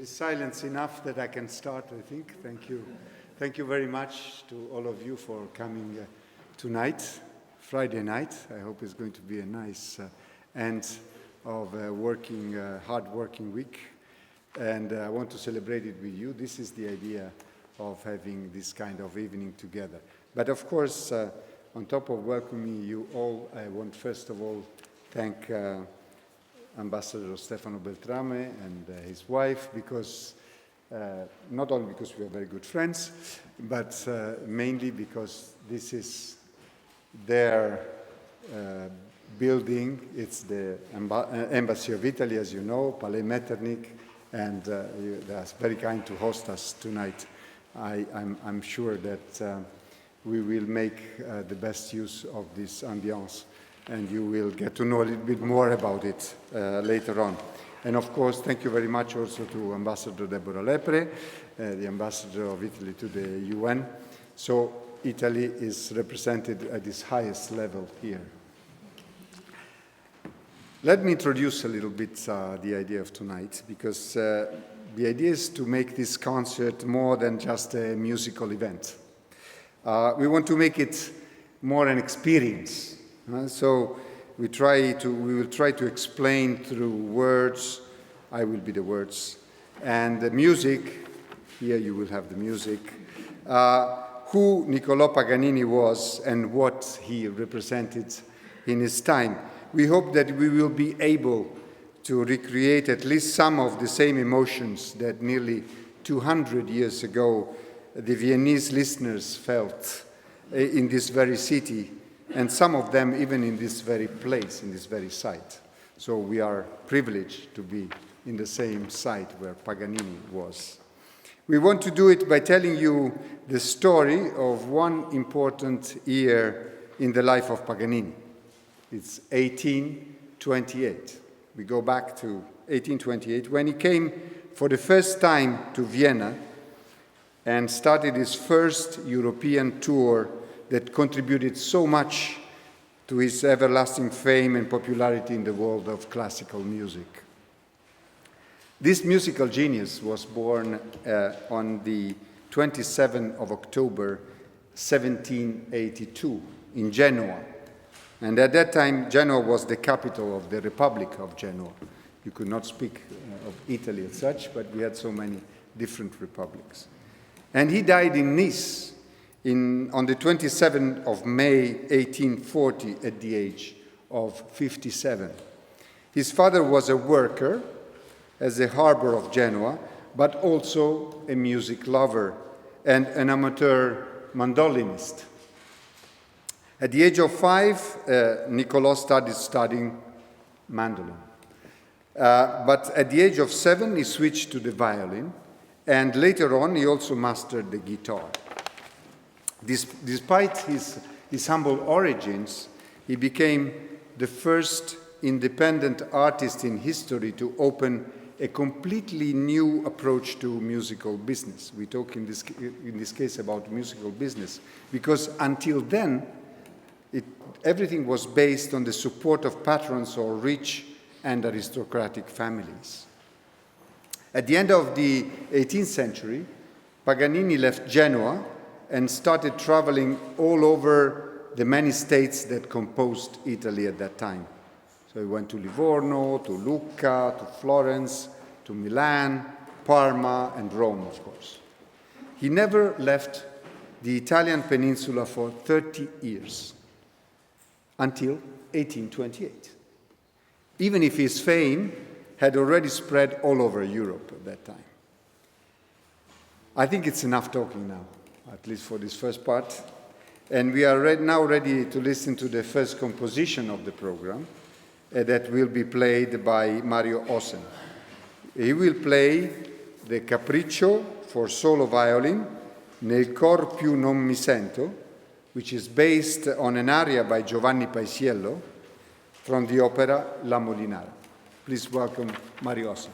is silence enough that I can start, I think. Thank you. Thank you very much to all of you for coming tonight, Friday night. I hope it's going to be a nice end of a hard-working week. And I want to celebrate it with you. This is the idea of having this kind of evening together. But of course, on top of welcoming you all, I want first of all thank Ambassador Stefano Beltrame and his wife, because not only because we are very good friends, but mainly because this is their building. It's the Embassy of Italy, as you know, Palais Metternich, and they are very kind to host us tonight. I'm sure that we will make the best use of this ambiance, and you will get to know a little bit more about it later on. And of course, thank you very much also to Ambassador Deborah Lepre, the Ambassador of Italy to the UN. So Italy is represented at its highest level here. Let me introduce a little bit the idea of tonight, because the idea is to make this concert more than just a musical event. We want to make it more an experience. So we will try to explain through words. I will be the words. And the music, here you will have the music, who Niccolò Paganini was and what he represented in his time. We hope that we will be able to recreate at least some of the same emotions that nearly 200 years ago the Viennese listeners felt in this very city, and some of them even in this very place, in this very site. So we are privileged to be in the same site where Paganini was. We want to do it by telling you the story of one important year in the life of Paganini. It's 1828. We go back to 1828, when he came for the first time to Vienna and started his first European tour that contributed so much to his everlasting fame and popularity in the world of classical music. This musical genius was born on the 27th of October, 1782, in Genoa. And at that time, Genoa was the capital of the Republic of Genoa. You could not speak of Italy as such, but we had so many different republics. And he died in Nice on the 27th of May, 1840, at the age of 57. His father was a worker at the harbor of Genoa, but also a music lover and an amateur mandolinist. At the age of 5, Niccolò started studying mandolin. But at the age of 7, he switched to the violin, and later on, he also mastered the guitar. Despite his humble origins, he became the first independent artist in history to open a completely new approach to musical business. We talk in this case about musical business, because until then, everything was based on the support of patrons or rich and aristocratic families. At the end of the 18th century, Paganini left Genoa and started traveling all over the many states that composed Italy at that time. So he went to Livorno, to Lucca, to Florence, to Milan, Parma, and Rome, of course. He never left the Italian peninsula for 30 years, until 1828, even if his fame had already spread all over Europe at that time. I think it's enough talking now, at least for this first part. And we are now ready to listen to the first composition of the program that will be played by Mario Ossen. He will play the Capriccio for solo violin, Nel cor più non mi sento, which is based on an aria by Giovanni Paisiello from the opera La Molinara. Please welcome Mario Ossen.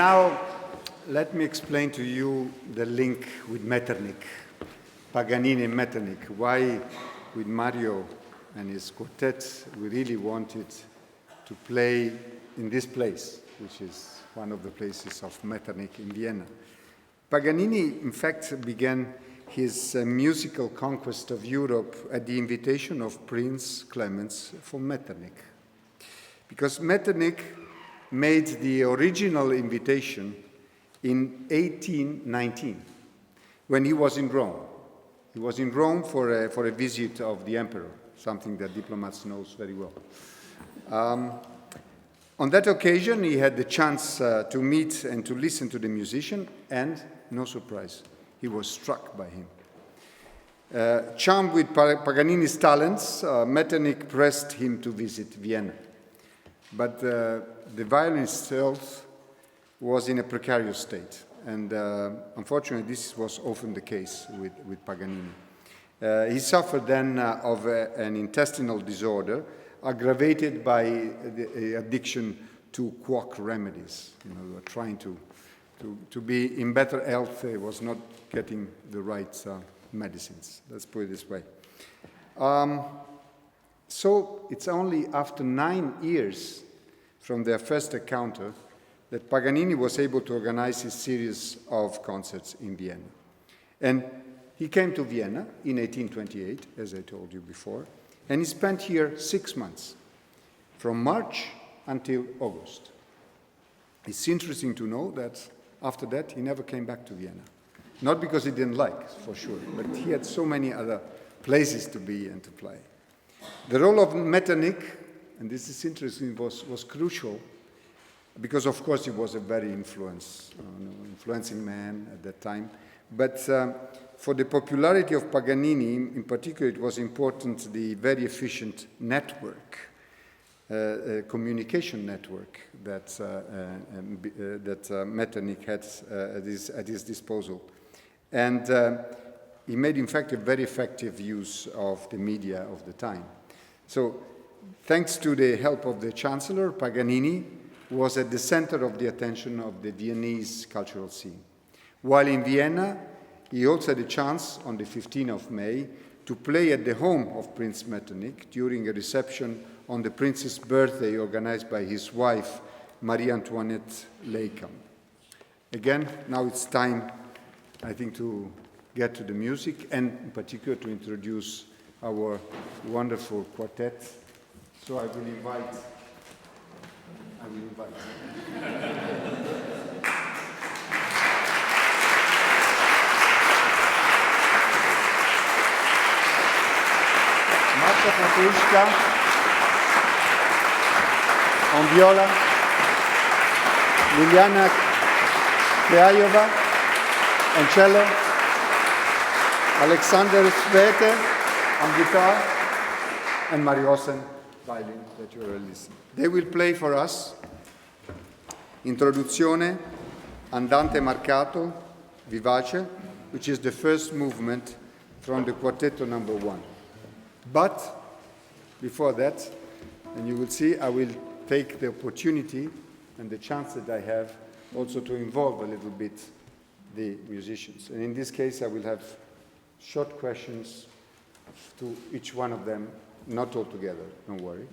now, let me explain to you the link with Metternich, Paganini and Metternich. Why, with Mario and his quartet, we really wanted to play in this place, which is one of the places of Metternich in Vienna. Paganini, in fact, began his musical conquest of Europe at the invitation of Prince Clemens von Metternich. Because Metternich made the original invitation in 1819, when he was in Rome. He was in Rome for a visit of the emperor, something that diplomats know very well. On that occasion, he had the chance to meet and to listen to the musician, and, no surprise, he was struck by him. Charmed with Paganini's talents, Metternich pressed him to visit Vienna. But the violinist's health was in a precarious state, and unfortunately this was often the case with Paganini. He suffered then of an intestinal disorder aggravated by the addiction to quack remedies. Trying to be in better health, he was not getting the right medicines. Let's put it this way. So it's only after 9 years from their first encounter that Paganini was able to organize his series of concerts in Vienna. And he came to Vienna in 1828, as I told you before, and he spent here 6 months, from March until August. It's interesting to know that after that he never came back to Vienna. Not because he didn't like, for sure, but he had so many other places to be and to play. The role of Metternich, and this is interesting, was crucial, because of course he was a very influencing man at that time. But for the popularity of Paganini, in particular, it was important the very efficient network, communication network that Metternich had at his disposal. And he made, in fact, a very effective use of the media of the time. So, thanks to the help of the Chancellor, Paganini was at the center of the attention of the Viennese cultural scene. While in Vienna, he also had a chance on the 15th of May to play at the home of Prince Metternich during a reception on the prince's birthday organized by his wife, Marie Antoinette Leicam. Again, now it's time, I think, to get to the music, and in particular to introduce our wonderful quartet. So I will invite. Marta Petrushka on viola, Liliana Kleayova on cello, Alexander Svete on guitar, and Mariosen violin that you already listened. They will play for us Introduzione, Andante marcato, Vivace, which is the first movement from the Quartetto No.5. But before that, and you will see, I will take the opportunity and the chance that I have also to involve a little bit the musicians. And in this case, I will have short questions to each one of them, not all together, don't worry.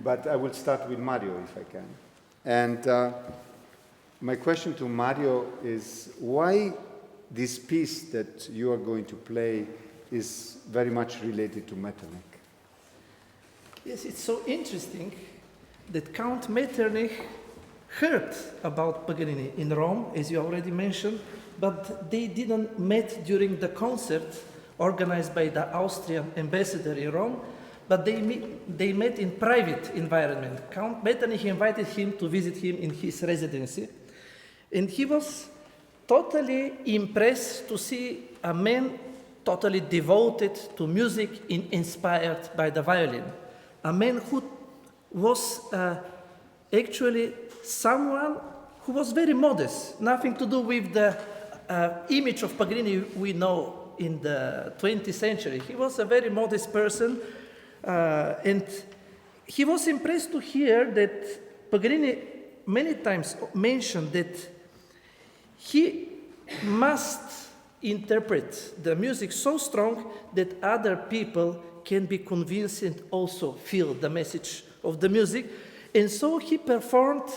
But I will start with Mario, if I can. And my question to Mario is, why this piece that you are going to play is very much related to Metternich? Yes, it's so interesting that Count Metternich heard about Paganini in Rome, as you already mentioned, but they didn't meet during the concert organized by the Austrian ambassador in Rome, but they met in private environment. Count Metternich invited him to visit him in his residency, and he was totally impressed to see a man totally devoted to music and inspired by the violin. A man who was actually someone who was very modest, nothing to do with the image of Paganini we know in the 20th century. He was a very modest person, and he was impressed to hear that Paganini many times mentioned that he must interpret the music so strong that other people can be convinced and also feel the message of the music. And so he performed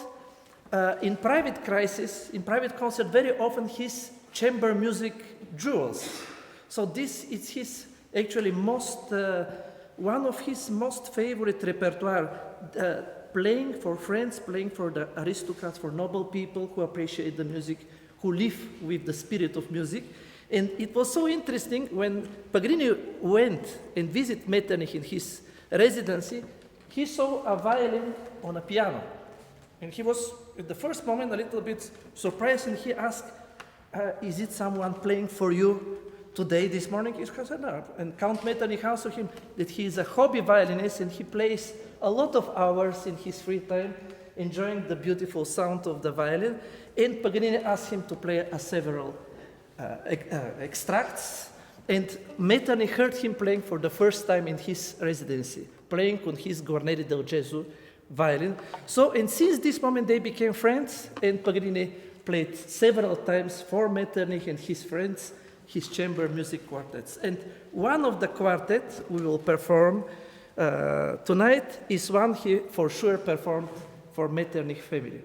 in private crisis, in private concert, very often his chamber music jewels. So this is his actually one of his most favorite repertoire, playing for friends, playing for the aristocrats, for noble people who appreciate the music, who live with the spirit of music. And it was so interesting when Paganini went and visited Metternich in his residency, he saw a violin on a piano. And he was, at the first moment, a little bit surprised, and he asked, is it someone playing for you today, this morning? He said, no. And Count Metternich answered him that he is a hobby violinist, and he plays a lot of hours in his free time, enjoying the beautiful sound of the violin. And Paganini asked him to play several extracts, and Metternich heard him playing for the first time in his residency, playing on his Guarneri del Gesù violin. So, and since this moment they became friends, and Paganini played several times for Metternich and his friends his chamber music quartets. And one of the quartets we will perform tonight is one he for sure performed for Metternich family.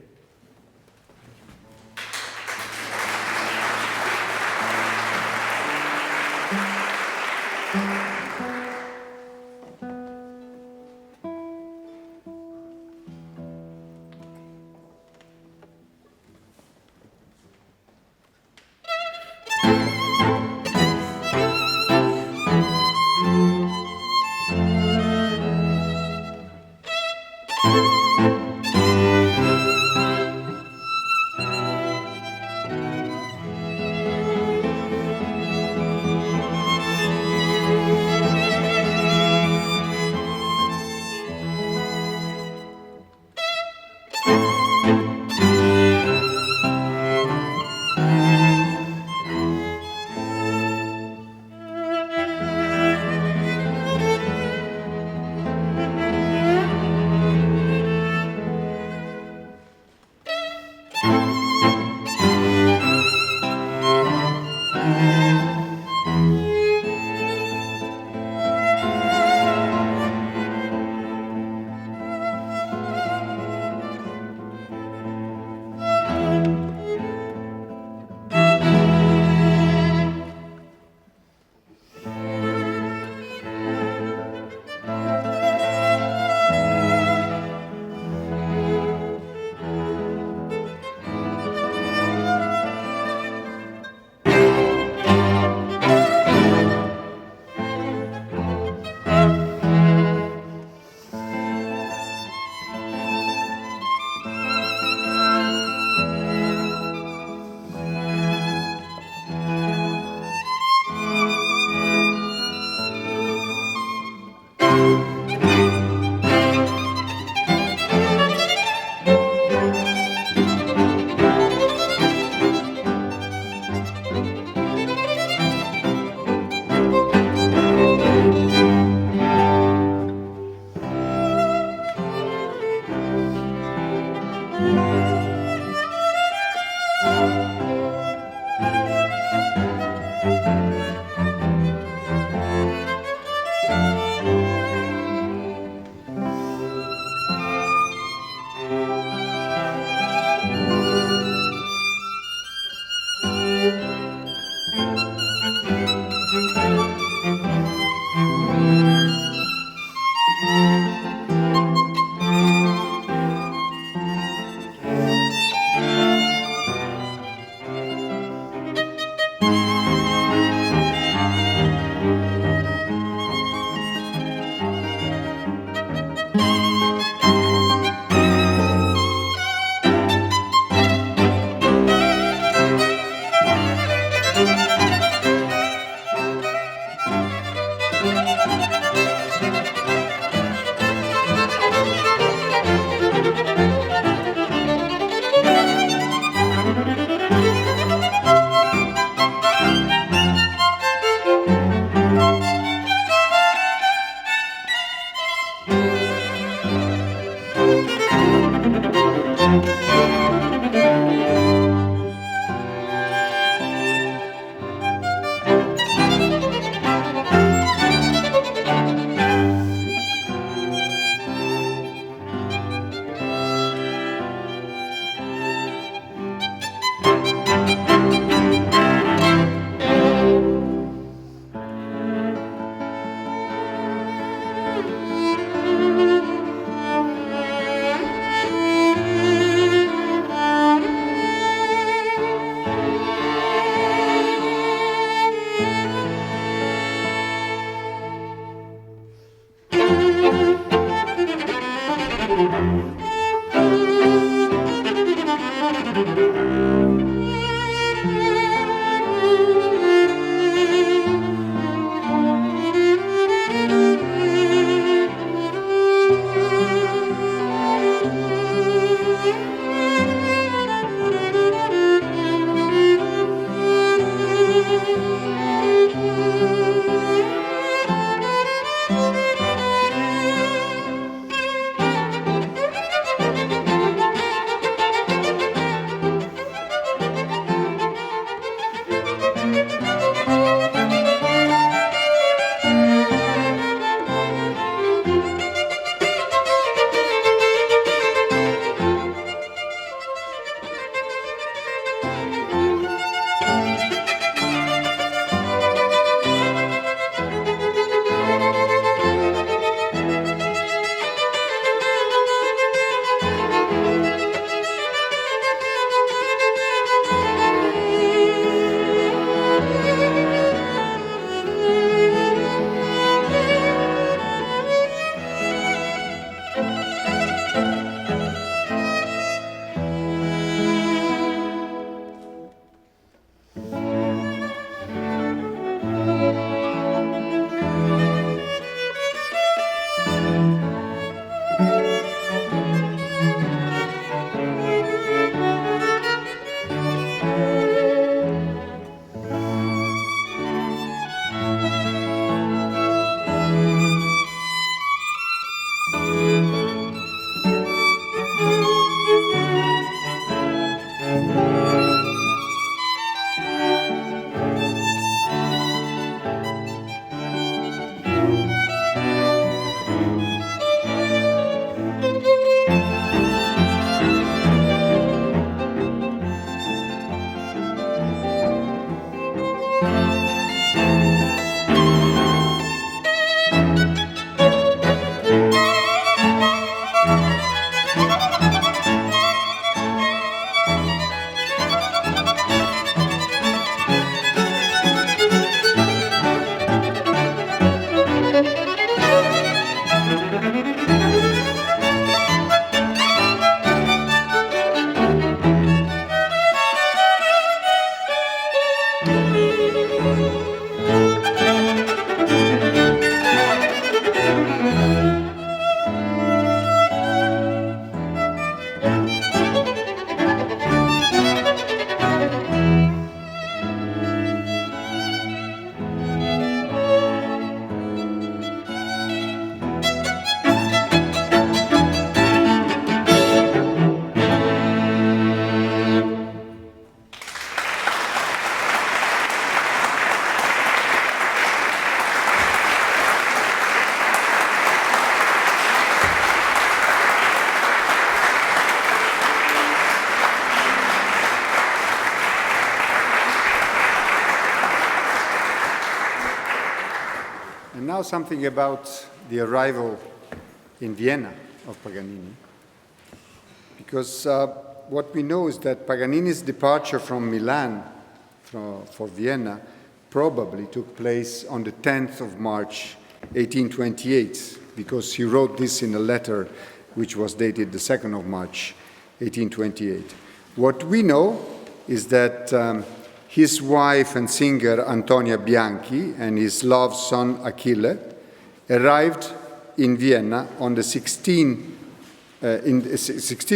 now something about the arrival in Vienna of Paganini, because what we know is that Paganini's departure from Milan for Vienna probably took place on the 10th of March, 1828, because he wrote this in a letter which was dated the 2nd of March, 1828. What we know is that his wife and singer Antonia Bianchi and his loved son Achille arrived in Vienna on the 16th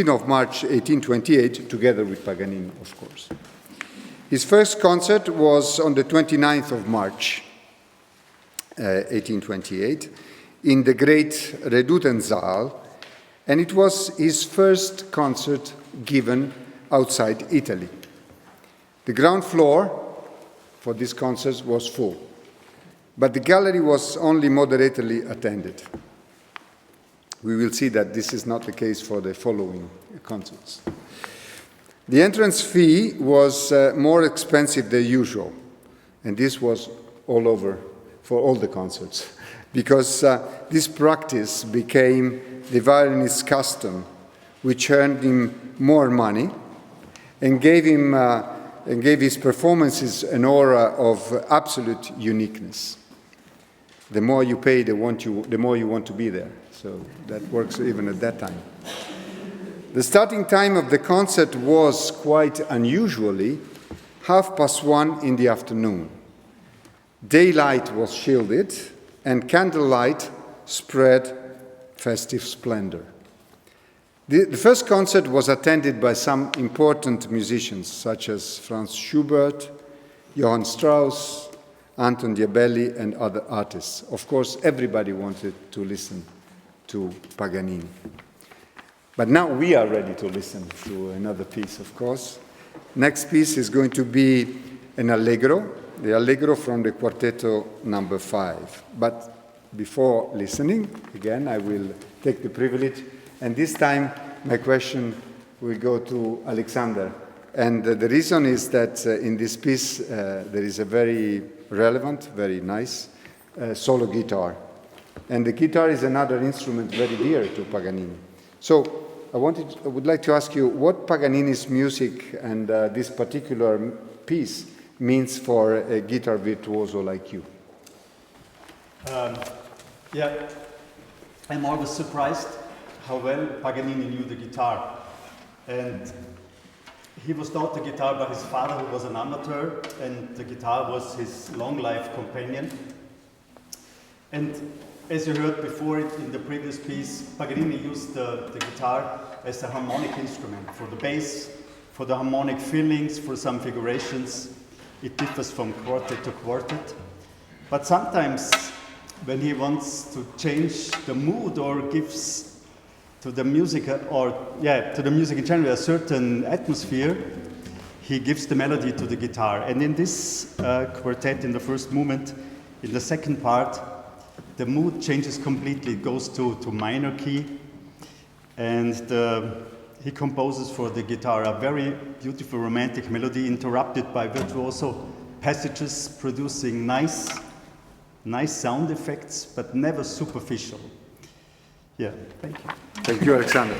of March 1828, together with Paganini, of course. His first concert was on the 29th of March 1828 in the great Redutensaal, and it was his first concert given outside Italy. The ground floor for this concert was full, but the gallery was only moderately attended. We will see that this is not the case for the following concerts. The entrance fee was more expensive than usual, and this was all over for all the concerts, because this practice became the violinist's custom, which earned him more money and gave his performances an aura of absolute uniqueness. The more you pay, the more you want to be there. So that works even at that time. The starting time of the concert was quite unusually 1:30 in the afternoon. Daylight was shielded and candlelight spread festive splendor. The first concert was attended by some important musicians such as Franz Schubert, Johann Strauss, Anton Diabelli, and other artists. Of course, everybody wanted to listen to Paganini. But now we are ready to listen to another piece, of course. Next piece is going to be an Allegro, the Allegro from the Quartetto No.5. But before listening, again, I will take the privilege, and this time my question will go to Alexander. And the reason is that in this piece there is a very relevant, very nice solo guitar. And the guitar is another instrument very dear to Paganini. So I would like to ask you what Paganini's music and this particular piece means for a guitar virtuoso like you. Yeah, I'm always surprised how well Paganini knew the guitar. And he was taught the guitar by his father, who was an amateur, and the guitar was his long life companion. And as you heard before in the previous piece, Paganini used the guitar as a harmonic instrument for the bass, for the harmonic fillings, for some figurations. It differs from quartet to quartet. But sometimes when he wants to change the mood or gives to the music, to the music in general, a certain atmosphere, he gives the melody to the guitar. And in this quartet, in the first movement, in the second part, the mood changes completely. It goes to minor key, and he composes for the guitar a very beautiful romantic melody interrupted by virtuoso passages producing nice sound effects, but never superficial. Yeah, thank you. Thank you, Alexander.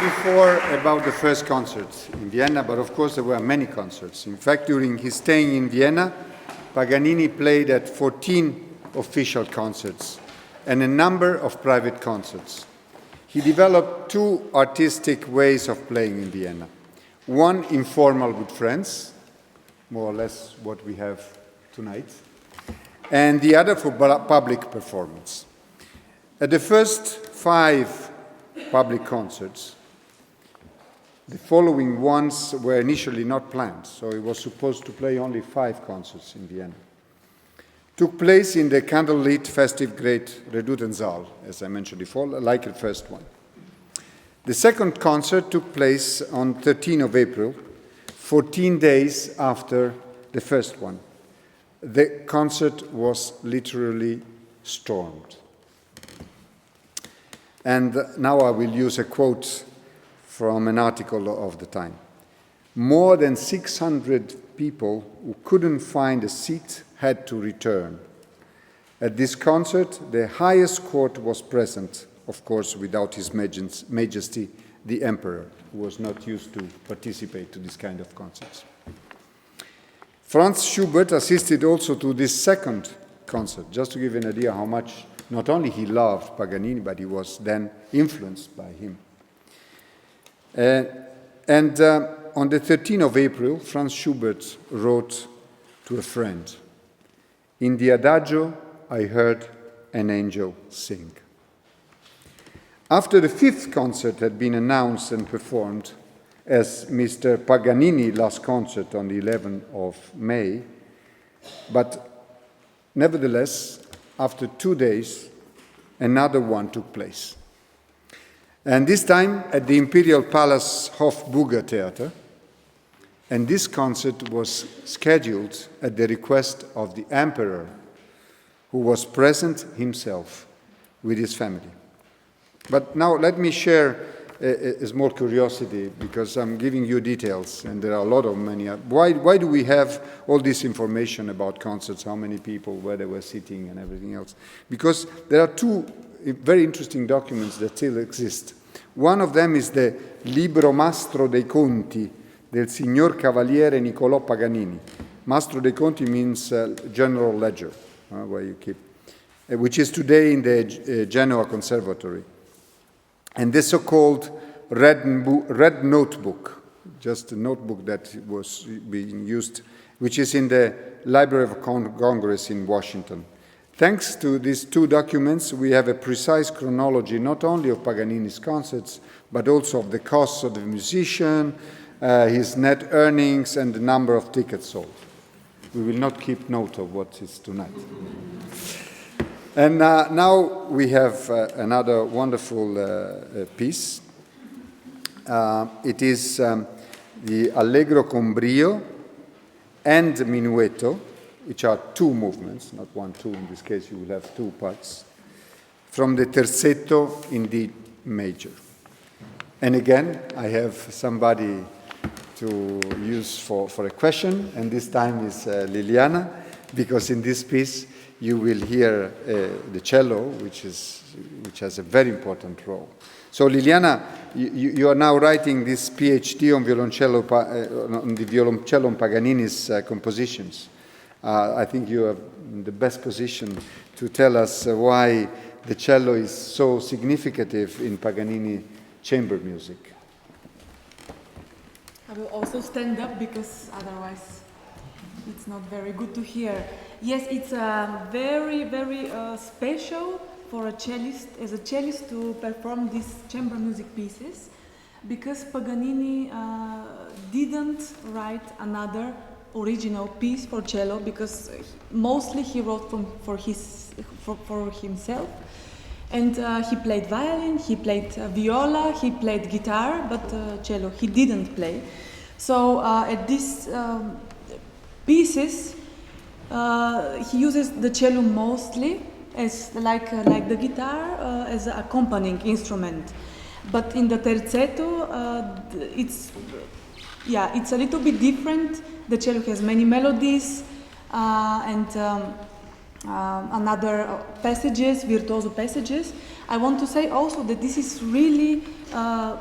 before about the first concert in Vienna, but of course there were many concerts. In fact, during his staying in Vienna, Paganini played at 14 official concerts and a number of private concerts. He developed two artistic ways of playing in Vienna. One informal with friends, more or less what we have tonight, and the other for public performance. At the first 5 public concerts, the following ones were initially not planned, so he was supposed to play only 5 concerts in Vienna. Took place in the candlelit festive great Redutensaal, as I mentioned before, like the first one. The second concert took place on 13 of April, 14 days after the first one. The concert was literally stormed. And now I will use a quote from an article of the time. More than 600 people who couldn't find a seat had to return. At this concert, the highest court was present, of course, without His Majesty, the Emperor, who was not used to participate to this kind of concerts. Franz Schubert assisted also to this second concert, just to give you an idea how much not only he loved Paganini, but he was then influenced by him. On the 13th of April, Franz Schubert wrote to a friend, "In the Adagio, I heard an angel sing." After the 5th concert had been announced and performed as Mr. Paganini last concert on the 11th of May, but nevertheless, after 2 days, another one took place. And this time at the Imperial Palace Hofburger Theater, and this concert was scheduled at the request of the Emperor, who was present himself with his family. But now let me share a small curiosity, because I'm giving you details, and there are a lot of many. Why do we have all this information about concerts, how many people, where they were sitting, and everything else? Because there are 2 very interesting documents that still exist. One of them is the Libro Mastro dei Conti del Signor Cavaliere Niccolò Paganini. Mastro dei Conti means general ledger, where you keep, which is today in the Genoa Conservatory. And the so-called red notebook, just a notebook that was being used, which is in the Library of Congress in Washington. Thanks to these 2 documents, we have a precise chronology not only of Paganini's concerts, but also of the costs of the musician, his net earnings, and the number of tickets sold. We will not keep note of what is tonight. And now we have another wonderful piece. It is the Allegro con brio and Minuetto, which are 2 movements, not 1, 2. In this case, you will have 2 parts, from the Terzetto in D major. And again, I have somebody to use for a question, and this time is Liliana, because in this piece, you will hear the cello, which has a very important role. So Liliana, you are now writing this PhD on on the violoncello on Paganini's compositions. I think you are in the best position to tell us why the cello is so significant in Paganini chamber music. I will also stand up because otherwise it's not very good to hear. Yes, it's very, very special for a cellist, as a cellist, to perform these chamber music pieces, because Paganini didn't write another original piece for cello, because mostly he wrote for himself. And he played violin, he played viola, he played guitar, but cello he didn't play. So at these pieces, he uses the cello mostly as like the guitar as an accompanying instrument. But in the Terzetto, it's a little bit different. The cello has many melodies, and another passages, virtuoso passages. I want to say also that this is really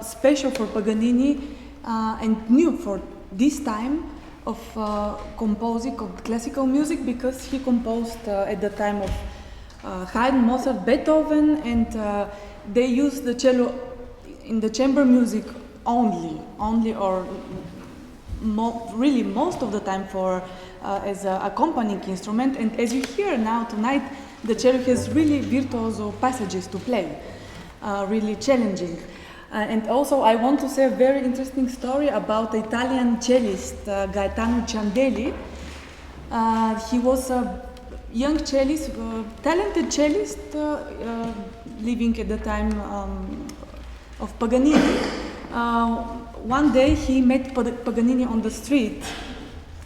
special for Paganini and new for this time of composing of classical music, because he composed at the time of Haydn, Mozart, Beethoven, and they used the cello in the chamber music only or really most of the time for as an accompanying instrument. And as you hear now tonight, the cello has really virtuoso passages to play, really challenging. And also I want to say a very interesting story about the Italian cellist Gaetano Ciandelli. He was a young cellist, talented cellist, living at the time of Paganini. One day he met Paganini on the street,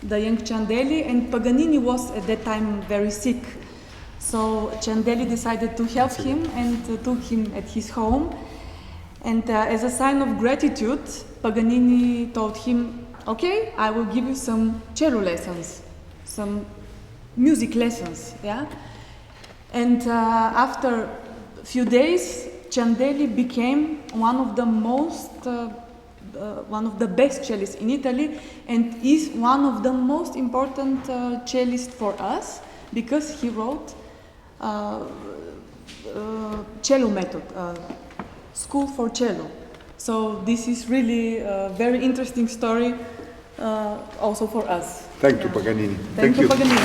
the young Ciandelli, and Paganini was at that time very sick. So Ciandelli decided to help him and took him at his home. And as a sign of gratitude, Paganini told him, okay, I will give you some cello lessons, some music lessons, yeah? And after a few days, Ciandelli became one of the best cellists in Italy, and is one of the most important cellists for us, because he wrote cello method, school for cello. So this is really a very interesting story also for us. Thank you, Paganini. Thank you, Paganini.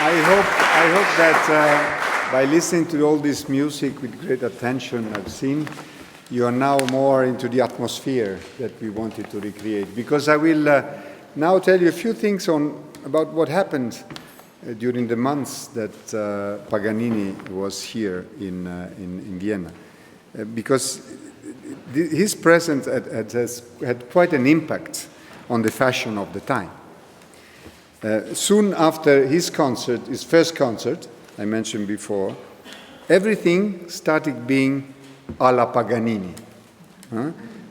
I hope that by listening to all this music with great attention, I've seen, you are now more into the atmosphere that we wanted to recreate. Because I will now tell you a few things about what happened during the months that Paganini was here in Vienna. Because his presence had quite an impact on the fashion of the time. Soon after his first concert, I mentioned before, everything started being alla Paganini.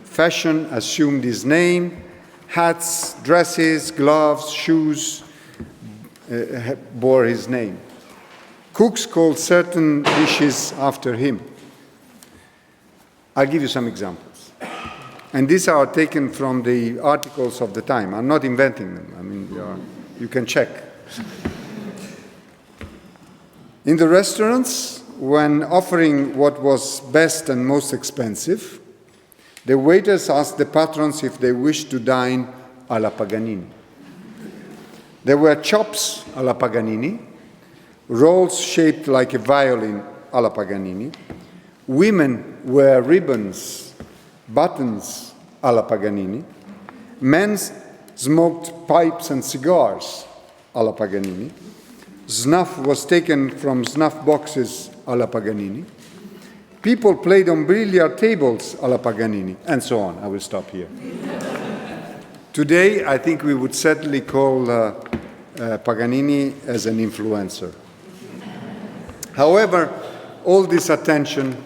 Fashion assumed his name, hats, dresses, gloves, shoes bore his name. Cooks called certain dishes after him. I'll give you some examples. And these are taken from the articles of the time. I'm not inventing them. I mean, you can check. In the restaurants, when offering what was best and most expensive, the waiters asked the patrons if they wished to dine alla Paganini. There were chops alla Paganini, rolls shaped like a violin alla Paganini. Women wear ribbons, buttons alla Paganini. Men smoked pipes and cigars alla Paganini. Snuff was taken from snuff boxes alla Paganini. People played on billiard tables alla Paganini, and so on. I will stop here. Today, I think we would certainly call Paganini as an influencer. However, all this attention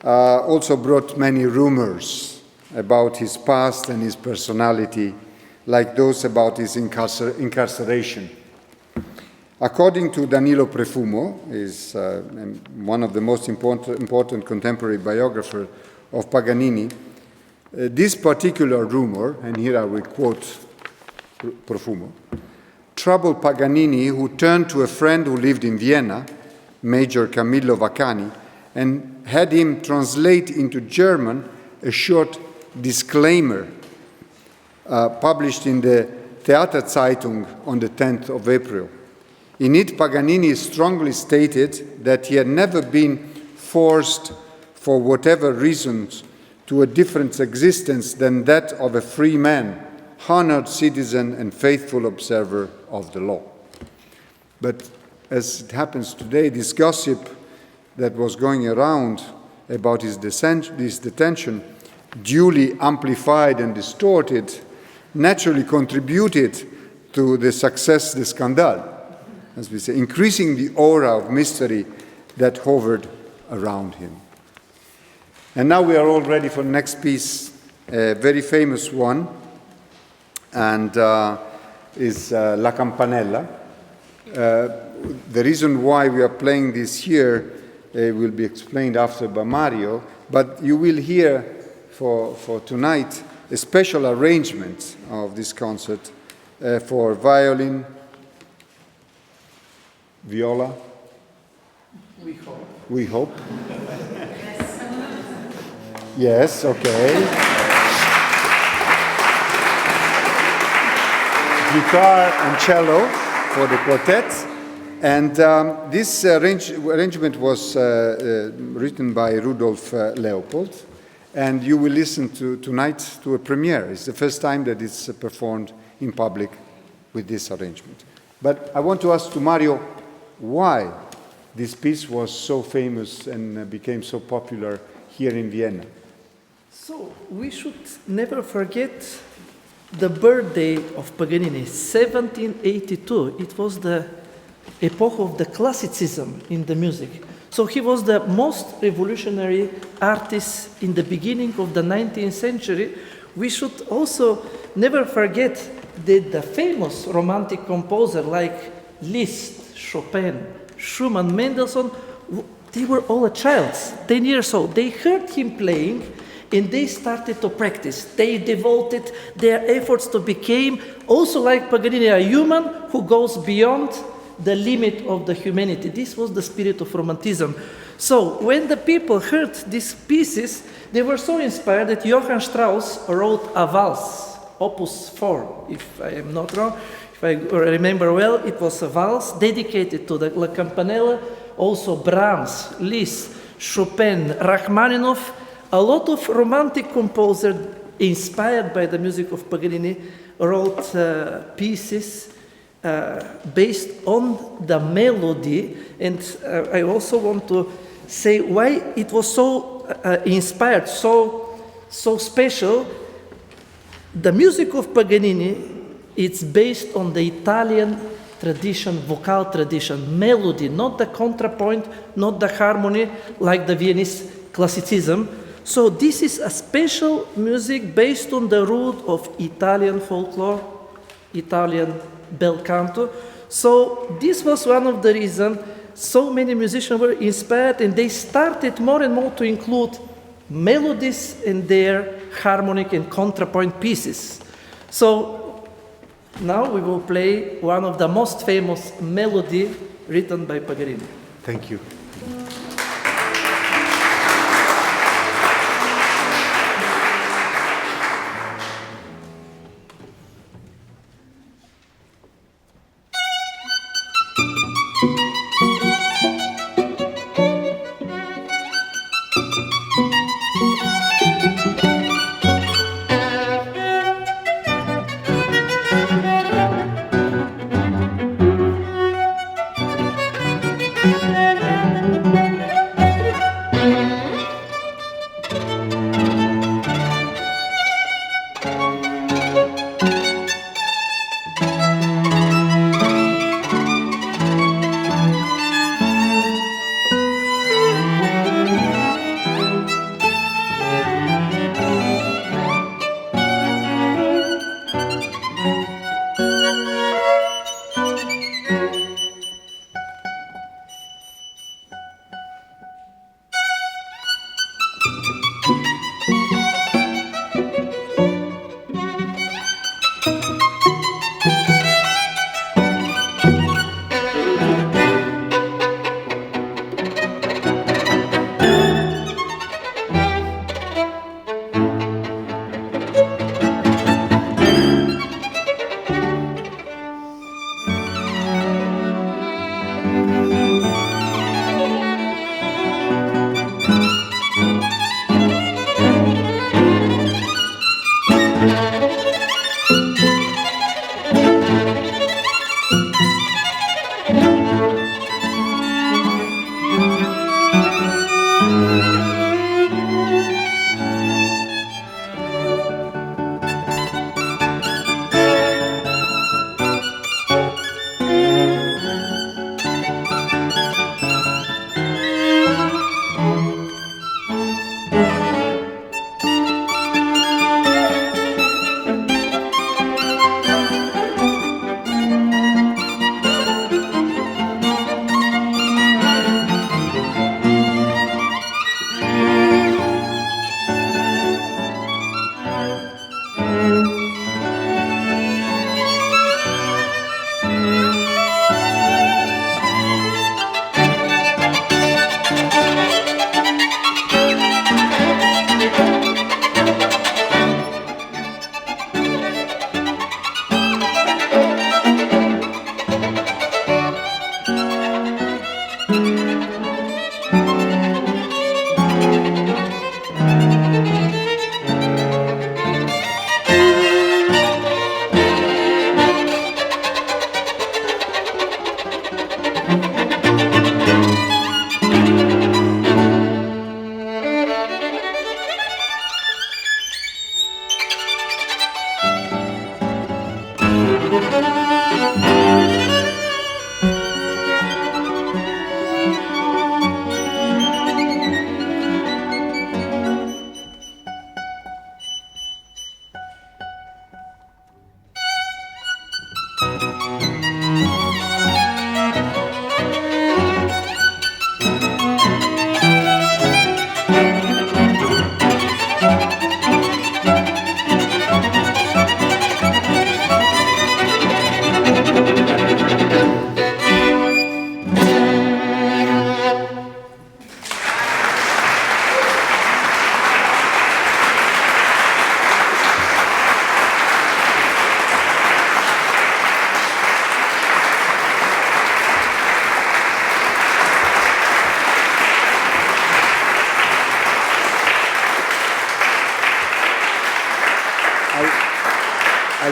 also brought many rumors about his past and his personality, like those about his incarceration. According to Danilo Profumo, is one of the most important contemporary biographers of Paganini, this particular rumor, and here I will quote Profumo, troubled Paganini, who turned to a friend who lived in Vienna, Major Camillo Vaccani, and had him translate into German a short disclaimer published in the Theaterzeitung on the 10th of April. In it, Paganini strongly stated that he had never been forced, for whatever reasons, to a different existence than that of a free man, honored citizen and faithful observer of the law. But as it happens today, this gossip that was going around about his detention, duly amplified and distorted, naturally contributed to the success, the scandale, as we say, increasing the aura of mystery that hovered around him. And now we are all ready for the next piece, a very famous one, and is La Campanella. The reason why we are playing this here will be explained after by Mario, but you will hear for tonight a special arrangement of this concert for violin, viola. We hope. We hope. Yes, okay. Guitar and cello for the quartet. And this arrangement was written by Rudolf Leopold. And you will listen tonight to a premiere. It's the first time that it's performed in public with this arrangement. But I want to ask to Mario why this piece was so famous and became so popular here in Vienna. So we should never forget the birthday of Paganini, 1782. It was the epoch of the classicism in the music. So he was the most revolutionary artist in the beginning of the 19th century. We should also never forget that the famous romantic composer like Liszt, Chopin, Schumann, Mendelssohn, they were all a child, 10 years old. They heard him playing and they started to practice. They devoted their efforts to become also like Paganini, a human who goes beyond the limit of the humanity. This was the spirit of Romanticism. So when the people heard these pieces, they were so inspired that Johann Strauss wrote a valse, Opus 4, if I am not wrong, if I remember well, it was a valse dedicated to the La Campanella, also Brahms, Liszt, Chopin, Rachmaninoff, a lot of romantic composers inspired by the music of Paganini wrote pieces based on the melody. And I also want to say why it was so inspired, so special. The music of Paganini, it's based on the Italian tradition, vocal tradition, melody, not the contrapoint, not the harmony like the Viennese classicism. So this is a special music based on the root of Italian folklore, Italian bel canto. So this was one of the reasons so many musicians were inspired, and they started more and more to include melodies in their harmonic and contrapoint pieces. So now we will play one of the most famous melody written by Paganini. Thank you.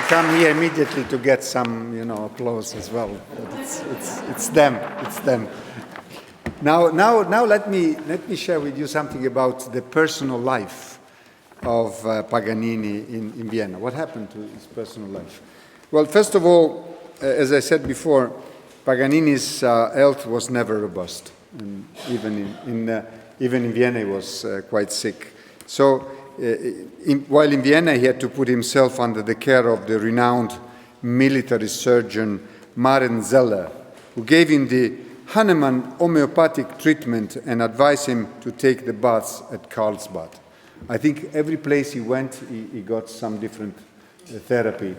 come here immediately to get some, applause as well. But it's them. Now let me share with you something about the personal life of Paganini in Vienna. What happened to his personal life? Well, first of all, as I said before, Paganini's health was never robust, and even in Vienna he was quite sick. So, while in Vienna he had to put himself under the care of the renowned military surgeon Maren Zeller, who gave him the Hahnemann homeopathic treatment and advised him to take the baths at Karlsbad. I think every place he went, he got some different therapy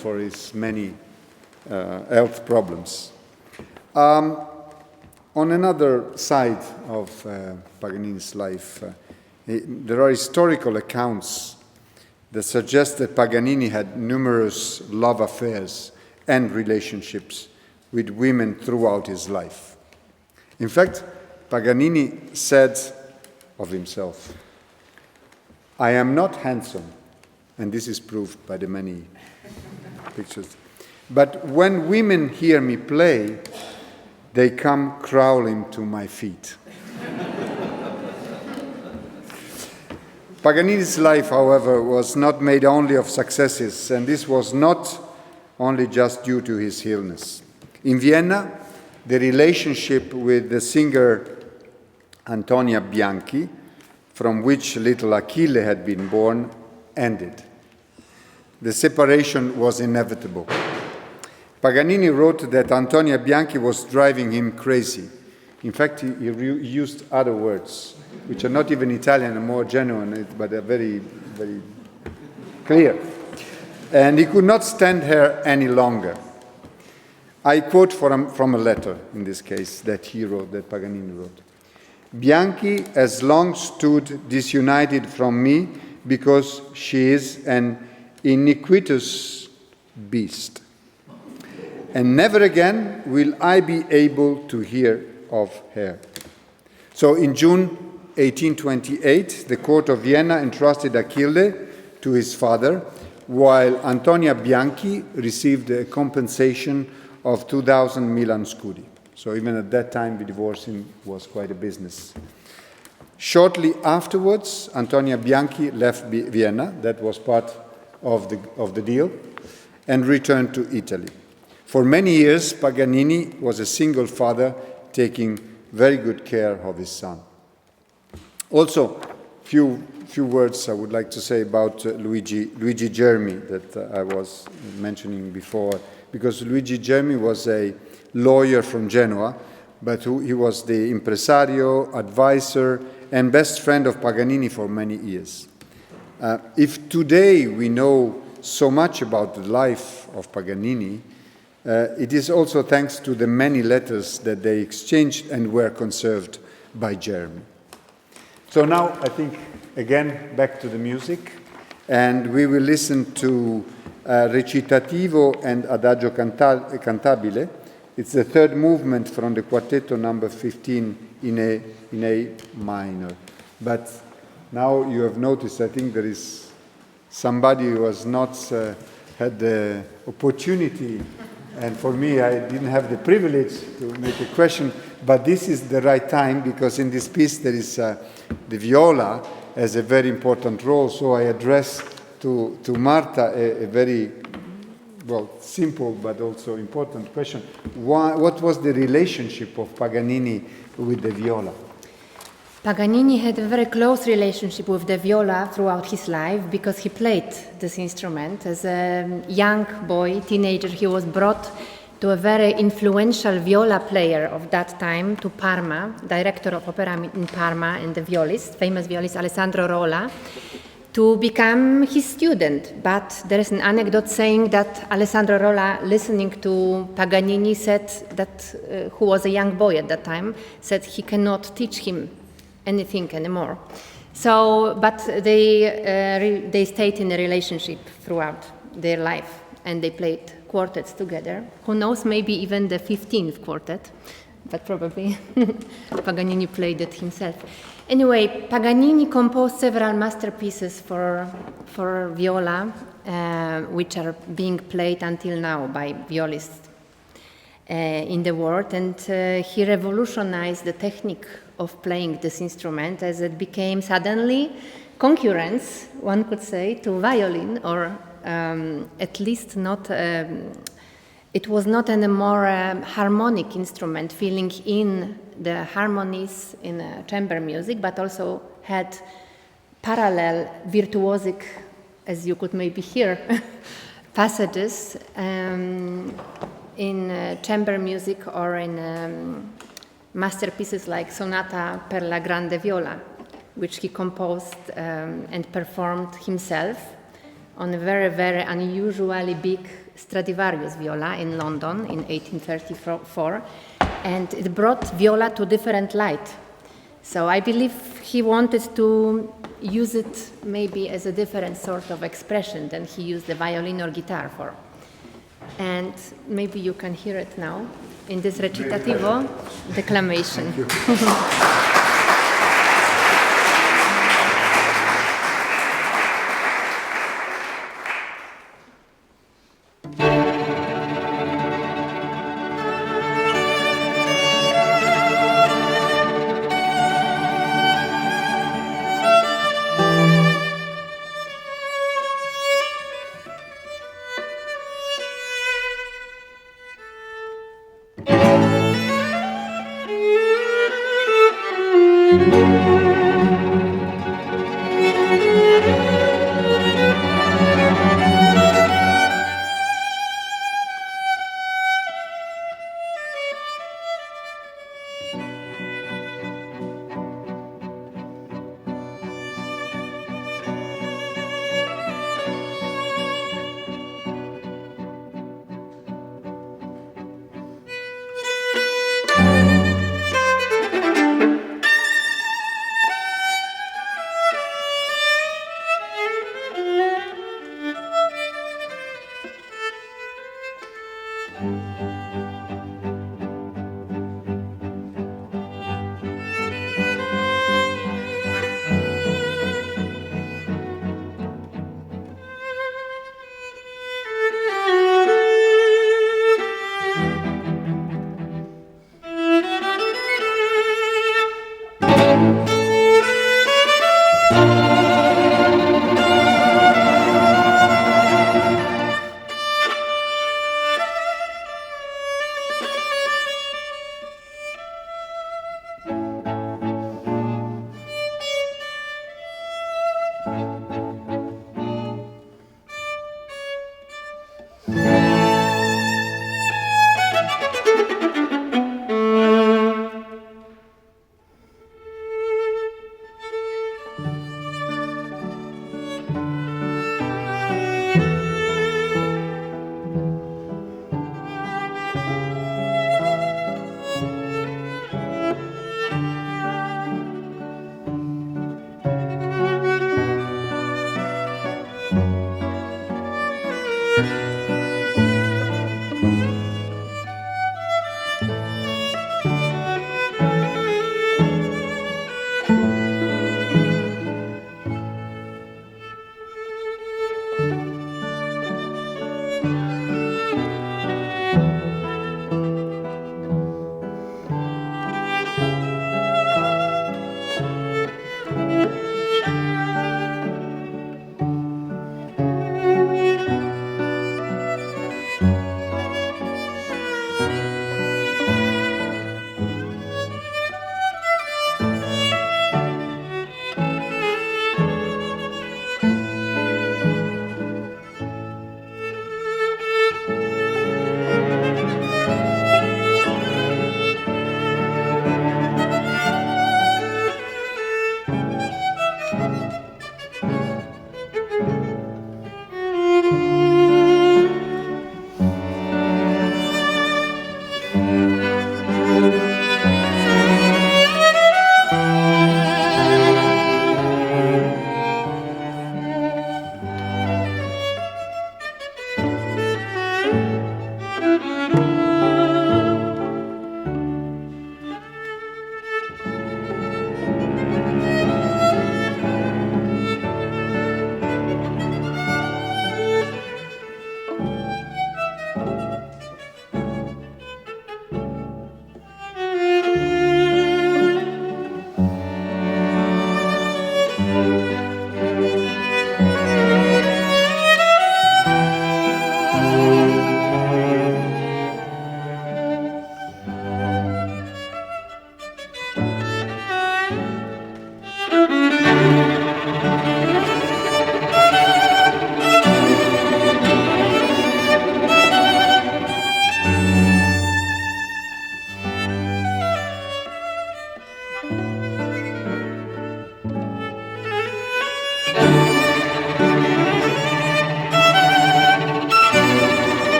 for his many health problems. On another side of Paganini's life, there are historical accounts that suggest that Paganini had numerous love affairs and relationships with women throughout his life. In fact, Paganini said of himself, "I am not handsome," and this is proved by the many pictures, "but when women hear me play, they come crawling to my feet." Paganini's life, however, was not made only of successes, and this was not only just due to his illness. In Vienna, the relationship with the singer Antonia Bianchi, from which little Achille had been born, ended. The separation was inevitable. Paganini wrote that Antonia Bianchi was driving him crazy. In fact, he used other words, which are not even Italian and more genuine, but are very, very clear. And he could not stand her any longer. I quote from a letter, in this case, that he wrote, that Paganini wrote. "Bianchi has long stood disunited from me because she is an iniquitous beast. And never again will I be able to hear of her." So in June 1828, the court of Vienna entrusted Achille to his father, while Antonia Bianchi received a compensation of 2,000 Milan scudi. So even at that time, the divorcing was quite a business. Shortly afterwards, Antonia Bianchi left Vienna, that was part of the deal, and returned to Italy. For many years, Paganini was a single father, taking very good care of his son. Also, few words I would like to say about Luigi Germi that I was mentioning before, because Luigi Germi was a lawyer from Genoa, but he was the impresario, advisor, and best friend of Paganini for many years. If today we know so much about the life of Paganini, it is also thanks to the many letters that they exchanged and were conserved by Germi. So now, I think, again, back to the music, and we will listen to Recitativo and Adagio Cantabile. It's the third movement from the Quartetto No. 15 in A minor. But now you have noticed, I think there is somebody who has not had the opportunity, and for me, I didn't have the privilege to make a question, but this is the right time, because in this piece there is the viola has a very important role, so I address to Marta a very, simple but also important question. What was the relationship of Paganini with the viola? Paganini had a very close relationship with the viola throughout his life because he played this instrument. As a young boy, teenager, he was brought to a very influential viola player of that time, to Parma, director of opera in Parma, and the violist, famous violist Alessandro Rolla, to become his student. But there is an anecdote saying that Alessandro Rolla, listening to Paganini, said that, who was a young boy at that time, said he cannot teach him anything anymore. So, but they stayed in a relationship throughout their life, and they played quartets together. Who knows, maybe even the 15th quartet but probably Paganini played it himself. Anyway, Paganini composed several masterpieces for viola, which are being played until now by violists in the world, and he revolutionized the technique of playing this instrument as it became suddenly concurrence, one could say, to violin, or at least not. It was not anymore a harmonic instrument filling in the harmonies in chamber music, but also had parallel virtuosic, as you could maybe hear, passages in chamber music or in masterpieces like Sonata per la Grande Viola, which he composed and performed himself on a very, very unusually big Stradivarius viola in London in 1834, and it brought viola to different light. So I believe he wanted to use it maybe as a different sort of expression than he used the violin or guitar for. And maybe you can hear it now in this recitativo declamation.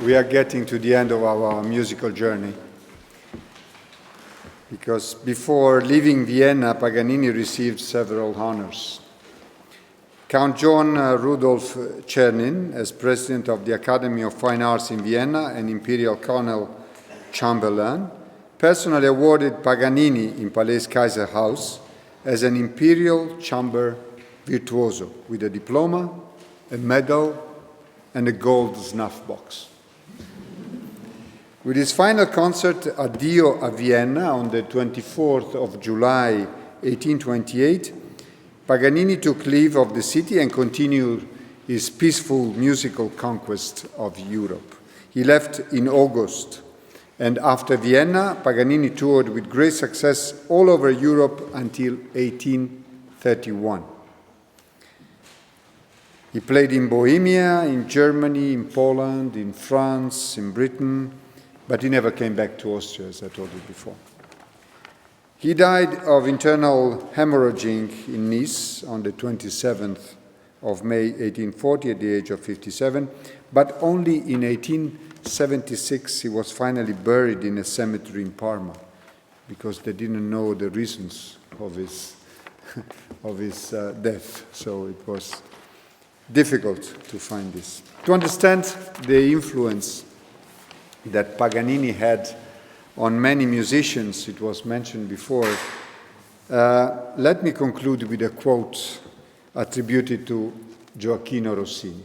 we are getting to the end of our musical journey. Because before leaving Vienna, Paganini received several honors. Count John Rudolf Czernin, as president of the Academy of Fine Arts in Vienna and Imperial Colonel Chamberlain, personally awarded Paganini in Palais Kaiserhaus as an imperial chamber virtuoso with a diploma, a medal, and a gold snuff box. With his final concert, Addio a Vienna, on the 24th of July 1828, Paganini took leave of the city and continued his peaceful musical conquest of Europe. He left in August, and after Vienna, Paganini toured with great success all over Europe until 1831. He played in Bohemia, in Germany, in Poland, in France, in Britain, but he never came back to Austria, as I told you before. He died of internal hemorrhaging in Nice on the 27th of May 1840 at the age of 57, but only in 1876 he was finally buried in a cemetery in Parma, because they didn't know the reasons of his death, so it was difficult to find this. To understand the influence that Paganini had on many musicians, it was mentioned before, let me conclude with a quote attributed to Gioacchino Rossini.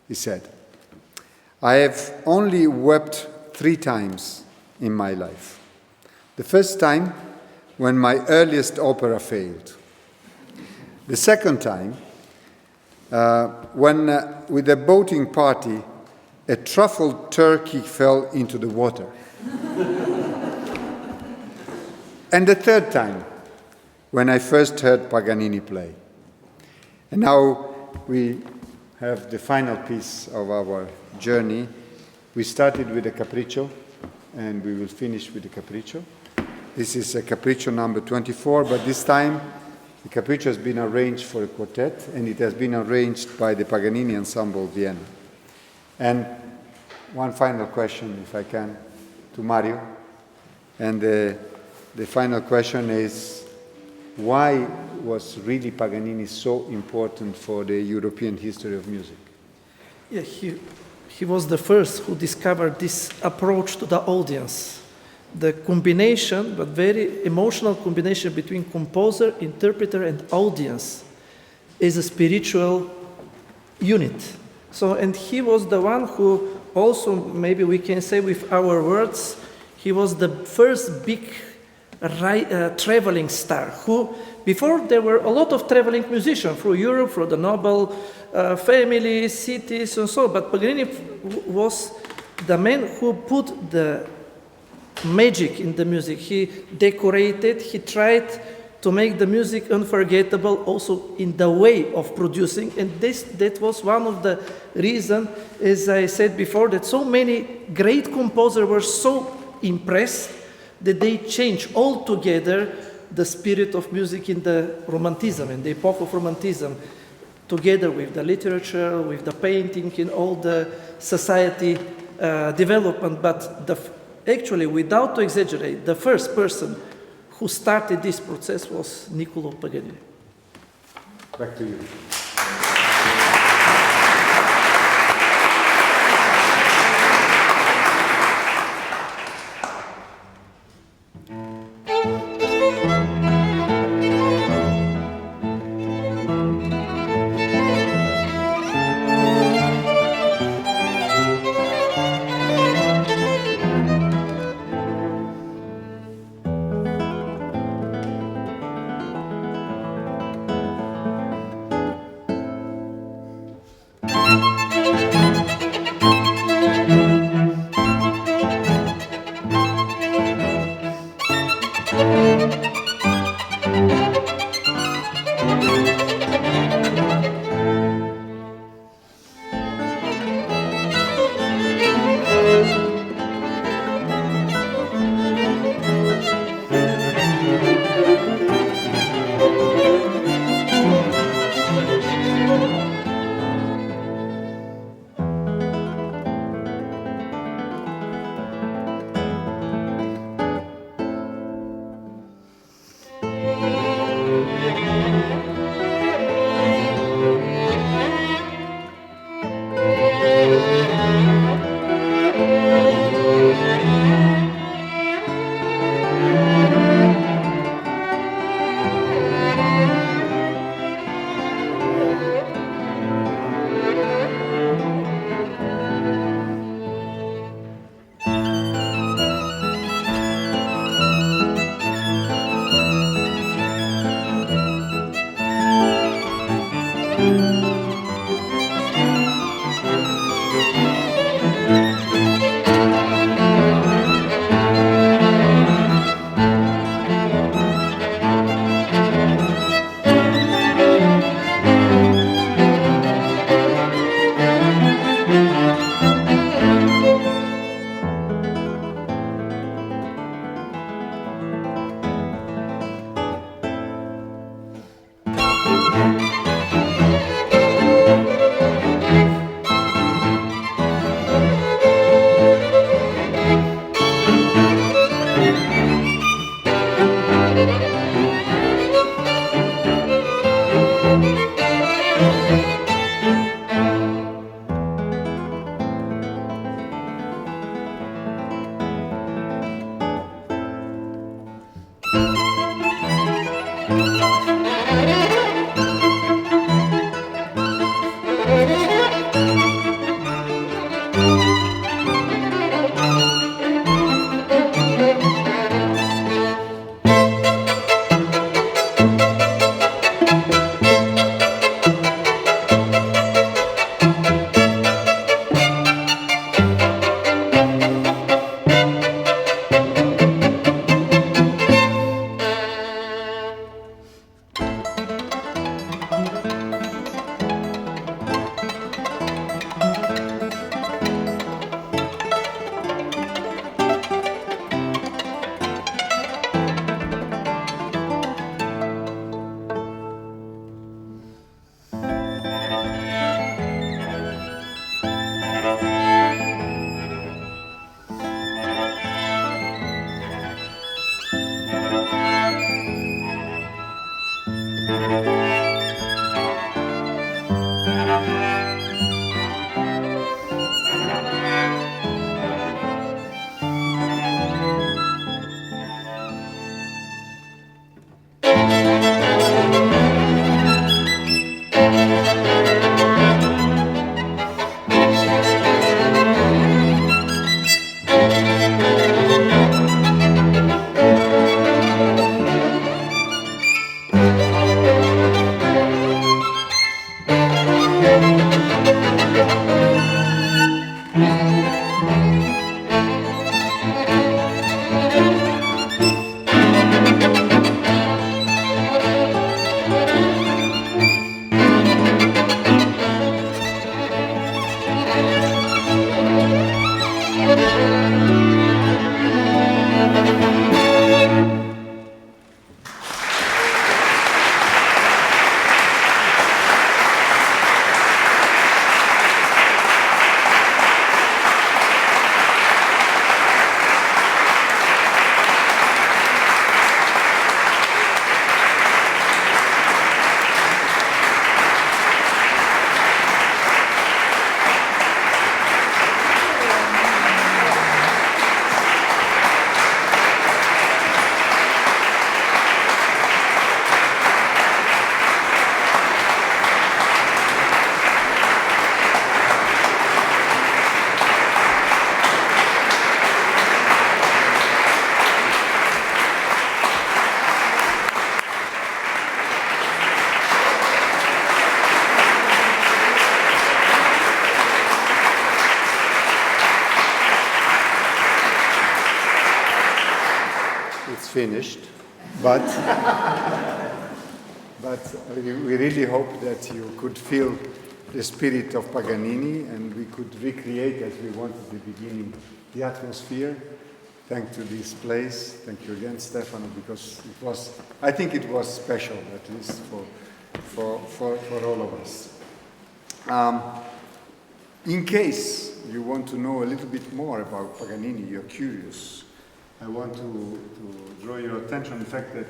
He said, "I have only wept 3 times in my life. The first time, when my earliest opera failed. The second time, when with a boating party, a truffled turkey fell into the water. And the third time, when I first heard Paganini play." And now we have the final piece of our journey. We started with the Capriccio, and we will finish with the Capriccio. This is a Capriccio number 24, but this time the Capriccio has been arranged for a quartet, and it has been arranged by the Paganini Ensemble Wien. And one final question, if I can, to Mario. And the final question is, why was really Paganini so important for the European history of music? Yeah, he was the first who discovered this approach to the audience. The combination, but very emotional combination between composer, interpreter, and audience is a spiritual unit. So, and he was the one who also, maybe we can say with our words, he was the first big traveling star who, before there were a lot of traveling musicians through Europe, through the noble families, cities, and so on, but Paganini was the man who put the magic in the music. He decorated, he tried to make the music unforgettable also in the way of producing, and that was one of the reasons, as I said before, that so many great composers were so impressed that they changed altogether the spirit of music in the Romanticism, in the epoch of Romanticism, together with the literature, with the painting, in all the society development. But actually, without to exaggerate, the first person who started this process was Niccolò Paganini. Back to you. Finished, but we really hope that you could feel the spirit of Paganini, and we could recreate, as we wanted at the beginning, the atmosphere. Thanks to this place. Thank you again, Stefano, because I think it was special, at least for all of us. In case you want to know a little bit more about Paganini, you're curious, I want to draw your attention to the fact that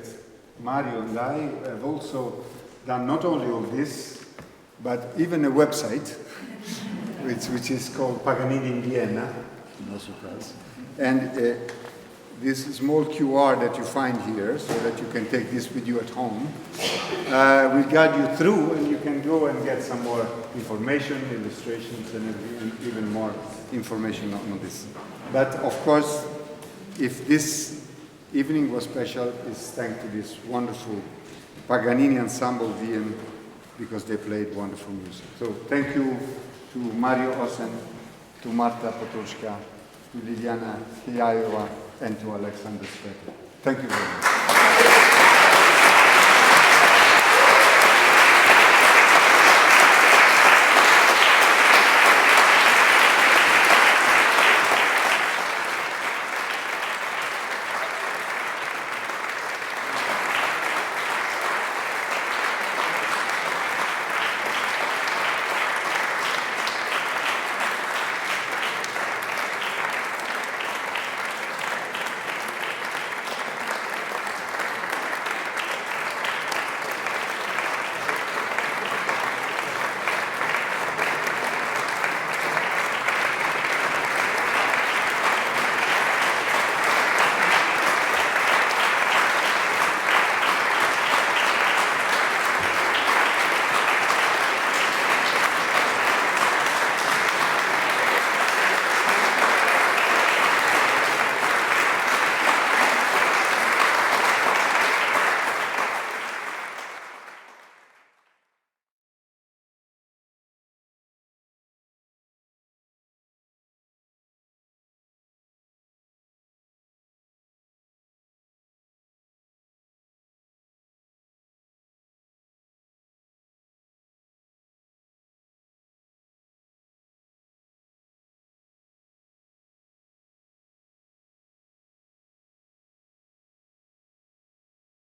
Mario and I have also done not only all this, but even a website, which is called Paganini in Vienna, no surprise. And this small QR that you find here, so that you can take this with you at home, will guide you through, and you can go and get some more information, illustrations, and even more information on this. But of course, if this evening was special, it's thanks to this wonderful Paganini Ensemble Wien, because they played wonderful music. So thank you to Mario Osen, to Marta Potrushka, to Liliana Kijaeva, and to Alexander Svetlov. Thank you very much.